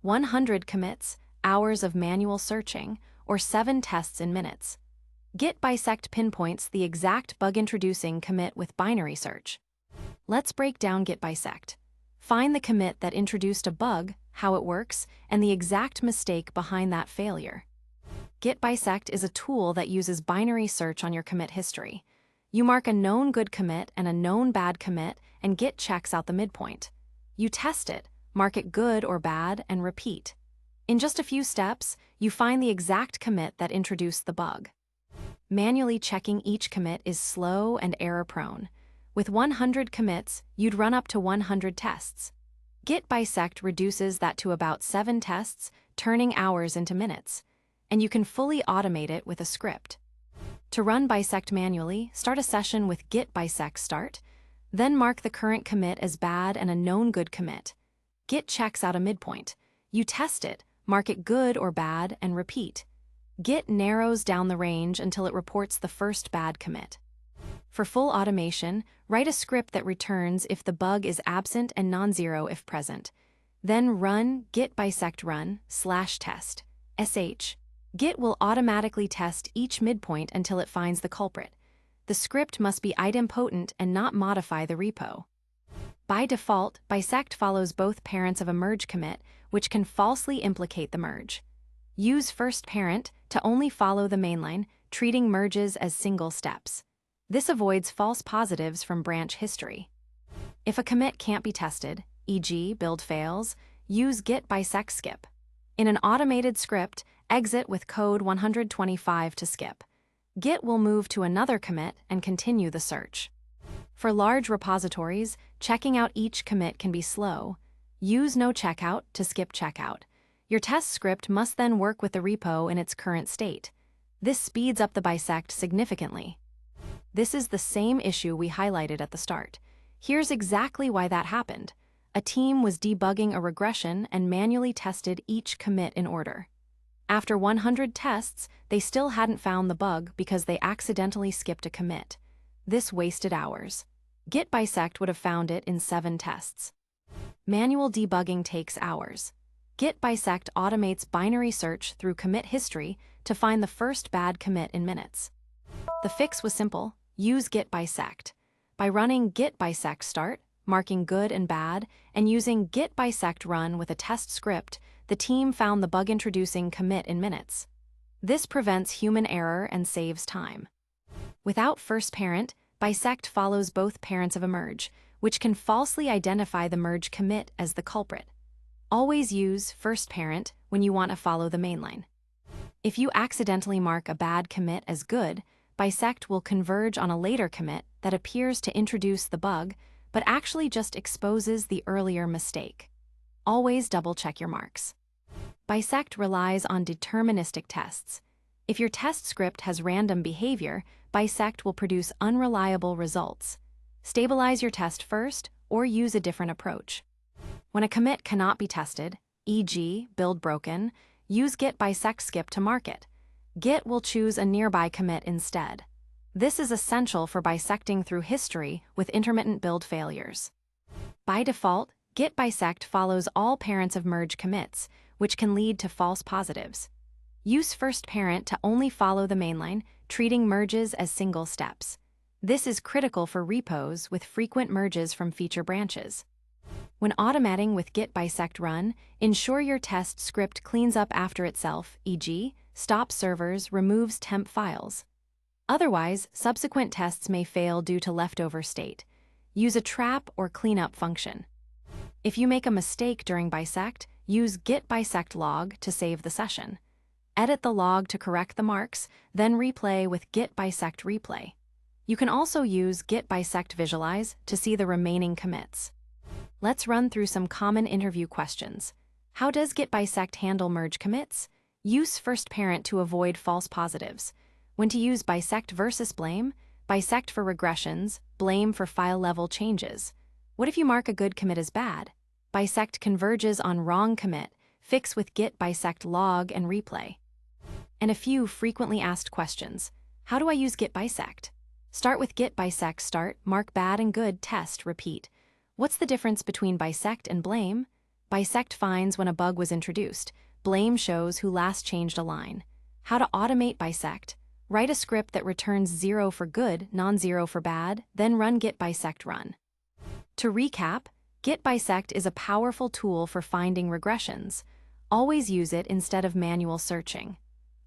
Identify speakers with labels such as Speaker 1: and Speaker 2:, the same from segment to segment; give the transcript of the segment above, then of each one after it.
Speaker 1: 100 commits, hours of manual searching, or 7 tests in minutes. Git Bisect pinpoints the exact bug-introducing commit with binary search. Let's break down Git Bisect. Find the commit that introduced a bug, how it works, and the exact mistake behind that failure. Git Bisect is a tool that uses binary search on your commit history. You mark a known good commit and a known bad commit, and Git checks out the midpoint. You test it, mark it good or bad, and repeat. In just a few steps, you find the exact commit that introduced the bug. Manually checking each commit is slow and error-prone. With 100 commits, you'd run up to 100 tests. Git Bisect reduces that to about 7 tests, turning hours into minutes. And you can fully automate it with a script. To run Bisect manually, start a session with Git Bisect start, then mark the current commit as bad and a known good commit. Git checks out a midpoint. You test it, mark it good or bad, and repeat. Git narrows down the range until it reports the first bad commit. For full automation, write a script that returns if the bug is absent and non-zero if present. Then run git bisect run /test, sh. Git will automatically test each midpoint until it finds the culprit. The script must be idempotent and not modify the repo. By default, Bisect follows both parents of a merge commit, which can falsely implicate the merge. Use first parent to only follow the mainline, treating merges as single steps. This avoids false positives from branch history. If a commit can't be tested, e.g. build fails, use git bisect skip. In an automated script, exit with code 125 to skip. Git will move to another commit and continue the search. For large repositories, checking out each commit can be slow. Use no checkout to skip checkout. Your test script must then work with the repo in its current state. This speeds up the bisect significantly. This is the same issue we highlighted at the start. Here's exactly why that happened. A team was debugging a regression and manually tested each commit in order. After 100 tests, they still hadn't found the bug because they accidentally skipped a commit. This wasted hours. Git Bisect would have found it in 7 tests. Manual debugging takes hours. Git Bisect automates binary search through commit history to find the first bad commit in minutes. The fix was simple. Use Git Bisect. By running Git Bisect start, marking good and bad, and using Git Bisect run with a test script, the team found the bug-introducing commit in minutes. This prevents human error and saves time. Without first parent, Bisect follows both parents of a merge, which can falsely identify the merge commit as the culprit. Always use first parent when you want to follow the mainline. If you accidentally mark a bad commit as good, Bisect will converge on a later commit that appears to introduce the bug, but actually just exposes the earlier mistake. Always double-check your marks. Bisect relies on deterministic tests. If your test script has random behavior, Bisect will produce unreliable results. Stabilize your test first, or use a different approach. When a commit cannot be tested, e.g. build broken, use git bisect skip to mark it. Git will choose a nearby commit instead. This is essential for bisecting through history with intermittent build failures. By default, Git Bisect follows all parents of merge commits, which can lead to false positives. Use first parent to only follow the mainline, treating merges as single steps. This is critical for repos with frequent merges from feature branches. When automating with Git Bisect run, ensure your test script cleans up after itself, e.g., stops servers, removes temp files. Otherwise, subsequent tests may fail due to leftover state. Use a trap or cleanup function. If you make a mistake during bisect, use git bisect log to save the session. Edit the log to correct the marks, then replay with git bisect replay. You can also use git bisect visualize to see the remaining commits. Let's run through some common interview questions. How does Git Bisect handle merge commits? Use first parent to avoid false positives. When to use bisect versus blame? Bisect for regressions, blame for file-level changes. What if you mark a good commit as bad? Bisect converges on wrong commit, fix with git bisect log and replay. And a few frequently asked questions. How do I use Git Bisect? Start with Git Bisect start, mark bad and good, test, repeat. What's the difference between bisect and blame? Bisect finds when a bug was introduced. Blame shows who last changed a line. How to automate Bisect. Write a script that returns 0 for good, non-zero for bad, then run Git Bisect run. To recap, Git Bisect is a powerful tool for finding regressions. Always use it instead of manual searching.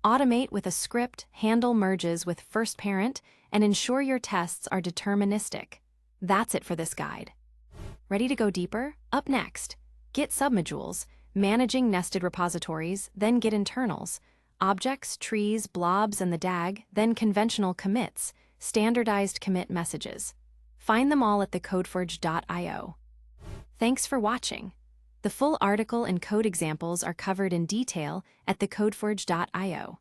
Speaker 1: Automate with a script, handle merges with first parent, and ensure your tests are deterministic. That's it for this guide. Ready to go deeper? Up next, Git submodules, managing nested repositories, then Git internals, objects, trees, blobs, and the DAG, then conventional commits, standardized commit messages. Find them all at TheCodeForge.io. Thanks for watching. The full article and code examples are covered in detail at TheCodeForge.io.